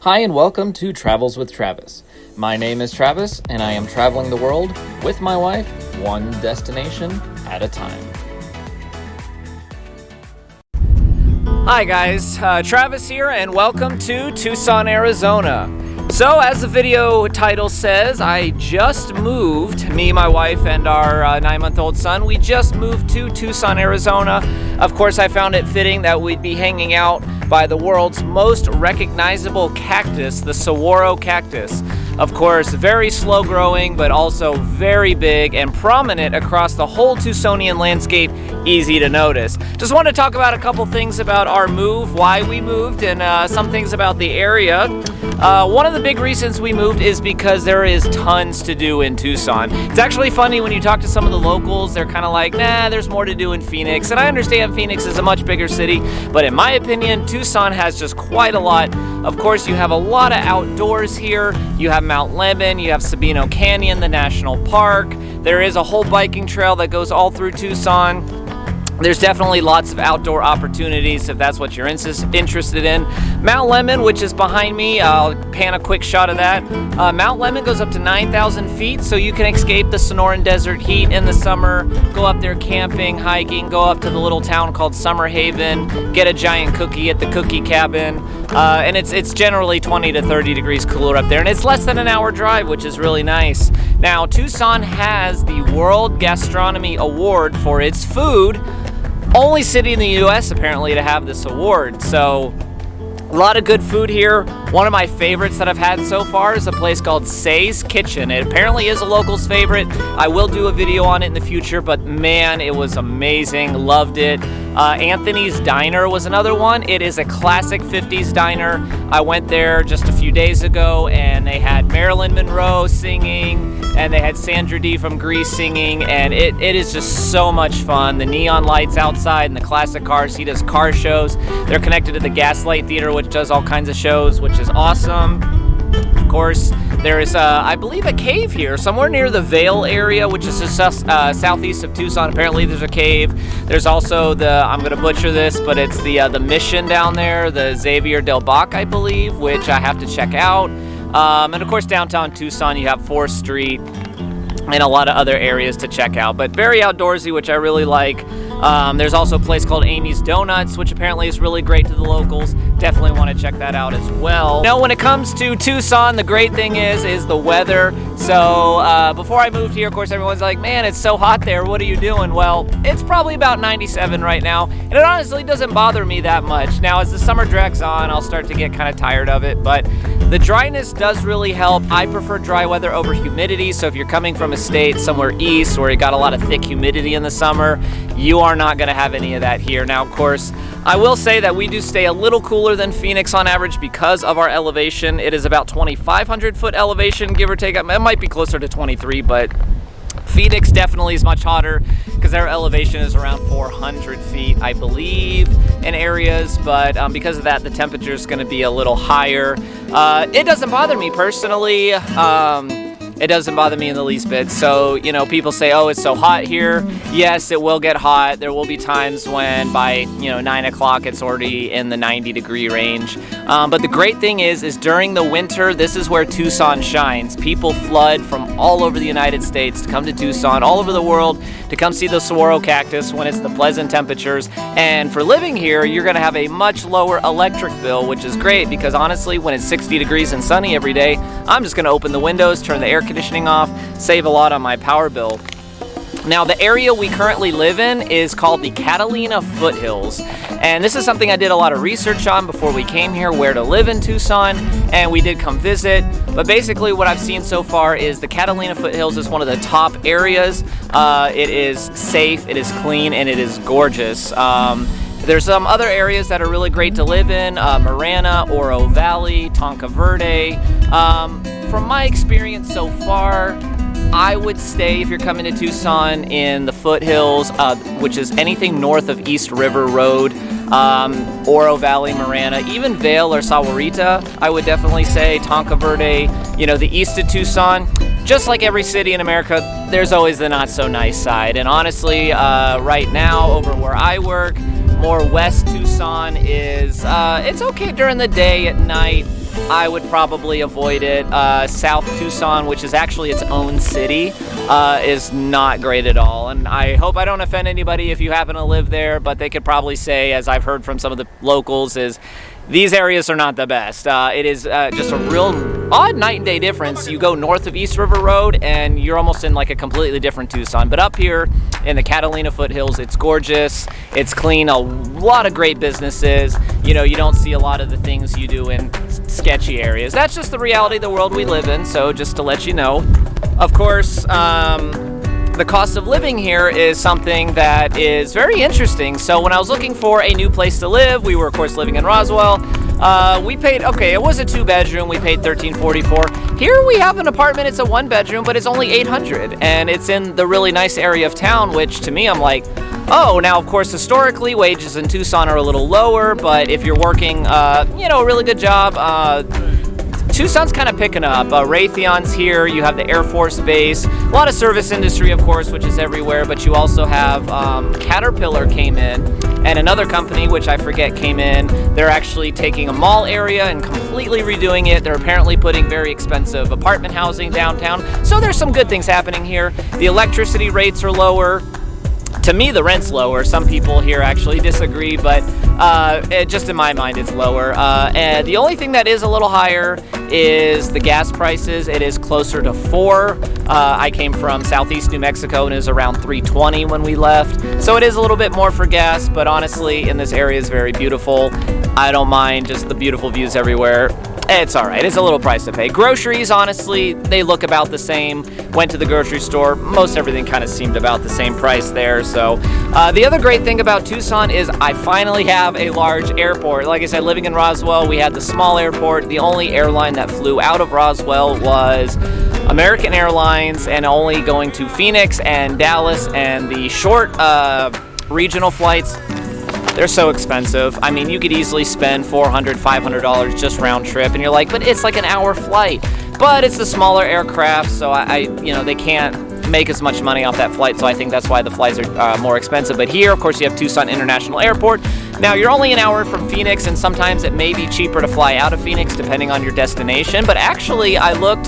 Hi and welcome to Travels with Travis. My name is Travis and I am traveling the world with my wife, one destination at a time. Hi guys, Travis here and welcome to Tucson, Arizona. So as the video title says, I just moved, me, my wife, and our 9-month-old son, we just moved to Tucson, Arizona. Of course, I found it fitting that we'd be hanging out by the world's most recognizable cactus, the saguaro cactus. Of course, very slow growing, but also very big and prominent across the whole Tucsonian landscape, easy to notice. Just want to talk about a couple things about our move, why we moved, and some things about the area. One of the big reasons we moved is because there is tons to do in Tucson. It's actually funny when you talk to some of the locals, they're kind of like, nah, there's more to do in Phoenix. And I understand Phoenix is a much bigger city, but in my opinion, Tucson has just quite a lot. Of course, you have a lot of outdoors here. You have Mount Lemmon, you have Sabino Canyon, the national park. There is a whole biking trail that goes all through Tucson. There's definitely lots of outdoor opportunities if that's what you're interested in. Mount Lemmon, which is behind me, I'll pan a quick shot of that. Mount Lemmon goes up to 9,000 feet, so you can escape the Sonoran Desert heat in the summer, go up there camping, hiking, go up to the little town called Summer Haven, get a giant cookie at the cookie cabin, and it's generally 20 to 30 degrees cooler up there, and it's less than an hour drive, which is really nice. Now, Tucson has the World Gastronomy Award for its food. Only city in the U.S. apparently to have this award, so a lot of good food here. One of my favorites that I've had so far is a place called Say's Kitchen. It apparently is a local's favorite. I will do a video on it in the future, but man, it was amazing. Loved it. Anthony's Diner was another one. It is a classic 50s diner. I went there just a few days ago and they had Marilyn Monroe singing and they had Sandra Dee from Grease singing, and it is just so much fun. The neon lights outside and the classic cars. He does car shows. They're connected to the Gaslight Theater, which does all kinds of shows, which is awesome. Of course, there is, I believe, a cave here, somewhere near the Vail area, which is just southeast of Tucson. Apparently, there's a cave. There's also I'm going to butcher this, but it's the Mission down there, the Xavier Del Bac, I believe, which I have to check out. And of course, downtown Tucson, you have 4th Street and a lot of other areas to check out, but very outdoorsy, which I really like. There's also a place called Amy's Donuts, which apparently is really great to the locals. Definitely want to check that out as well. Now, when it comes to Tucson, the great thing is the weather. So before I moved here, of course, everyone's like, man, it's so hot there. What are you doing? Well, it's probably about 97 right now, and it honestly doesn't bother me that much. Now, as the summer drags on, I'll start to get kind of tired of it, but the dryness does really help. I prefer dry weather over humidity, so if you're coming from a state somewhere east where you got a lot of thick humidity in the summer, you are not going to have any of that here. Now, of course, I will say that we do stay a little cooler than Phoenix on average because of our elevation. It is about 2,500 foot elevation, give or take. It might be closer to 23, but Phoenix definitely is much hotter because their elevation is around 400 feet, I believe, in areas, but because of that, the temperature is going to be a little higher. It doesn't bother me personally. It doesn't bother me in the least bit. So, you know, people say, oh, it's so hot here. Yes, it will get hot. There will be times when by, 9 o'clock, it's already in the 90-degree range. But the great thing is during the winter, this is where Tucson shines. People flood from all over the United States to come to Tucson, all over the world, to come see the saguaro cactus when it's the pleasant temperatures. And for living here, you're going to have a much lower electric bill, which is great because honestly, when it's 60 degrees and sunny every day, I'm just going to open the windows, turn the air conditioning off, save a lot on my power bill. Now, the area we currently live in is called the Catalina Foothills, and this is something I did a lot of research on before we came here, where to live in Tucson, and we did come visit. But basically what I've seen so far is the Catalina Foothills is one of the top areas. It is safe, it is clean, and it is gorgeous. There's some other areas that are really great to live in, Marana, Oro Valley, Tonka Verde. From my experience so far, I would stay, if you're coming to Tucson, in the foothills, which is anything north of East River Road, Oro Valley, Marana, even Vail or Sahuarita, I would definitely say, Tonka Verde, the east of Tucson. Just like every city in America, there's always the not so nice side. And honestly, right now, over where I work, more west Tucson is, it's okay during the day. At night, I would probably avoid it. South Tucson, which is actually its own city, is not great at all. And I hope I don't offend anybody if you happen to live there, but they could probably say, as I've heard from some of the locals, is these areas are not the best. It is just a real odd night and day difference. You go north of East River Road and you're almost in like a completely different Tucson. But up here in the Catalina foothills, it's gorgeous, it's clean, a lot of great businesses. You know, you don't see a lot of the things you do in sketchy areas. That's just the reality of the world we live in, so just to let you know. Of course, the cost of living here is something that is very interesting. So when I was looking for a new place to live, we were of course living in Roswell. We paid, okay, it was a 2-bedroom, we paid $1,344. Here we have an apartment, it's a 1-bedroom, but it's only $800, and it's in the really nice area of town, which to me, I'm like, oh, now of course historically wages in Tucson are a little lower, but if you're working, you know, a really good job, Tucson's kind of picking up. Raytheon's here, you have the Air Force Base, a lot of service industry, of course, which is everywhere, but you also have Caterpillar came in, and another company, which I forget, came in. They're actually taking a mall area and completely redoing it. They're apparently putting very expensive apartment housing downtown, so there's some good things happening here. The electricity rates are lower. To me, the rent's lower. Some people here actually disagree, but just in my mind, it's lower. And the only thing that is a little higher is the gas prices. It is closer to $4. I came from southeast New Mexico and it was around $3.20 when we left. So it is a little bit more for gas, but honestly, in this area is very beautiful. I don't mind just the beautiful views everywhere. It's all right. It's a little price to pay. Groceries, honestly, they look about the same. Went to the grocery store. Most everything kind of seemed about the same price there. So the other great thing about Tucson is I finally have a large airport. Like I said, living in Roswell, we had the small airport. The only airline that flew out of Roswell was American Airlines, and only going to Phoenix and Dallas, and the short regional flights, they're so expensive. I mean, you could easily spend $400, $500 just round trip, and you're like, but it's like an hour flight. But it's the smaller aircraft, so you know, they can't make as much money off that flight, so I think that's why the flights are more expensive. But here, of course, you have Tucson International Airport. Now, you're only an hour from Phoenix, and sometimes it may be cheaper to fly out of Phoenix depending on your destination. But actually, I looked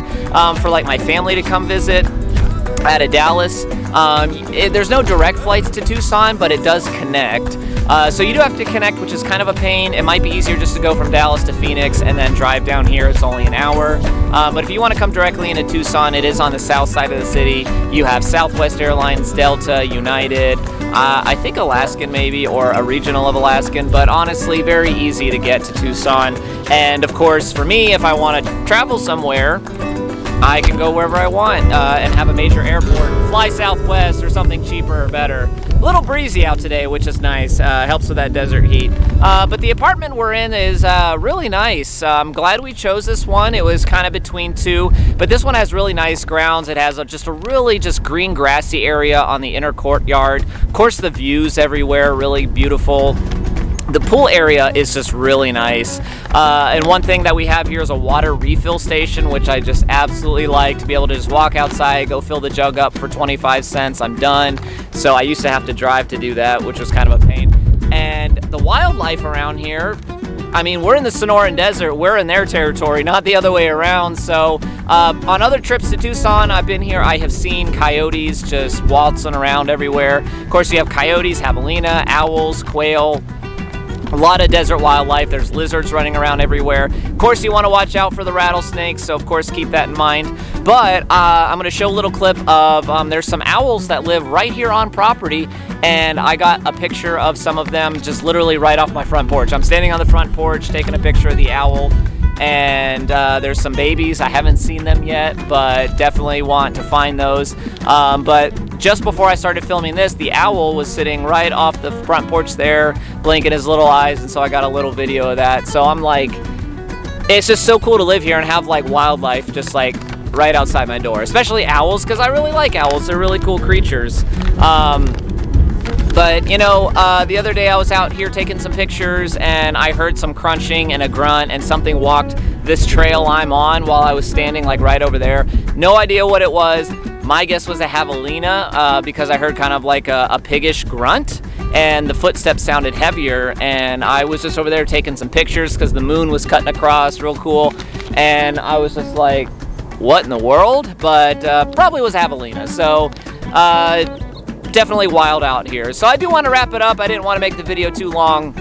for like my family to come visit out of Dallas. There's no direct flights to Tucson, but it does connect. So you do have to connect, which is kind of a pain. It might be easier just to go from Dallas to Phoenix and then drive down here. It's only an hour. But if you want to come directly into Tucson, it is on the south side of the city. You have Southwest Airlines, Delta, United, I think Alaskan maybe, or a regional of Alaskan, but honestly, very easy to get to Tucson. And of course, for me, if I want to travel somewhere, I can go wherever I want and have a major airport, fly Southwest or something cheaper or better. A little breezy out today, which is nice, helps with that desert heat. But the apartment we're in is really nice. I'm glad we chose this one. It was kind of between two, but this one has really nice grounds. It has just a really just green grassy area on the inner courtyard. Of course, the views everywhere, really beautiful. The pool area is just really nice. And one thing that we have here is a water refill station, which I just absolutely like, to be able to just walk outside, go fill the jug up for 25 cents, I'm done. So I used to have to drive to do that, which was kind of a pain. And the wildlife around here, I mean, we're in the Sonoran Desert, we're in their territory, not the other way around. So on other trips to Tucson, I've been here, I have seen coyotes just waltzing around everywhere. Of course, you have coyotes, javelina, owls, quail, a lot of desert wildlife. There's lizards running around everywhere. Of course, you want to watch out for the rattlesnakes, so of course keep that in mind. But I'm going to show a little clip of, there's some owls that live right here on property, and I got a picture of some of them just literally right off my front porch. I'm standing on the front porch taking a picture of the owl, and there's some babies. I haven't seen them yet, but definitely want to find those. But just before I started filming this, the owl was sitting right off the front porch there, blinking his little eyes, and so I got a little video of that. So I'm like, it's just so cool to live here and have like wildlife just like right outside my door, especially owls, because I really like owls. They're really cool creatures. But you know, the other day I was out here taking some pictures and I heard some crunching and a grunt, and something walked this trail I'm on while I was standing like right over there. No idea what it was. My guess was a javelina because I heard kind of like a piggish grunt. and the footsteps sounded heavier, and I was just over there taking some pictures because the moon was cutting across real cool, and I was just like, what in the world? But probably was javelina. So definitely wild out here. So I do want to wrap it up. I didn't want to make the video too long.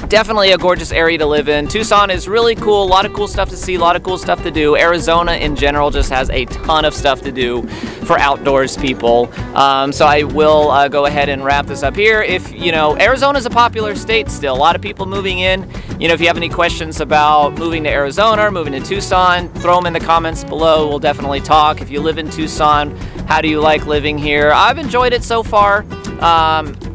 Definitely a gorgeous area to live in. Tucson is really cool. A lot of cool stuff to see, a lot of cool stuff to do. Arizona in general just has a ton of stuff to do for outdoors people. So I will go ahead and wrap this up here. If, you know, Arizona is a popular state still. A lot of people moving in. You know, if you have any questions about moving to Arizona or moving to Tucson, throw them in the comments below. We'll definitely talk. If you live in Tucson, how do you like living here? I've enjoyed it so far.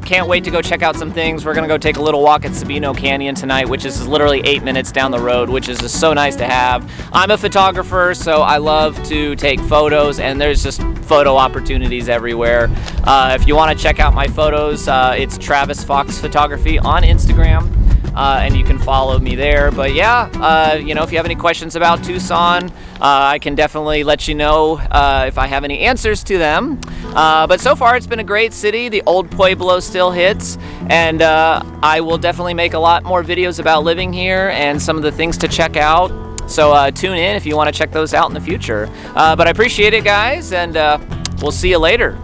Can't wait to go check out some things. We're gonna go take a little walk at Sabino Canyon tonight, which is literally 8 minutes down the road, which is just so nice to have. I'm a photographer, so I love to take photos, and there's just photo opportunities everywhere. If you want to check out my photos, it's Travis Fox Photography on Instagram. And you can follow me there. But yeah, you know, if you have any questions about Tucson, I can definitely let you know if I have any answers to them. But so far, it's been a great city. The old Pueblo still hits, and I will definitely make a lot more videos about living here and some of the things to check out. So tune in if you want to check those out in the future. But I appreciate it, guys, and we'll see you later.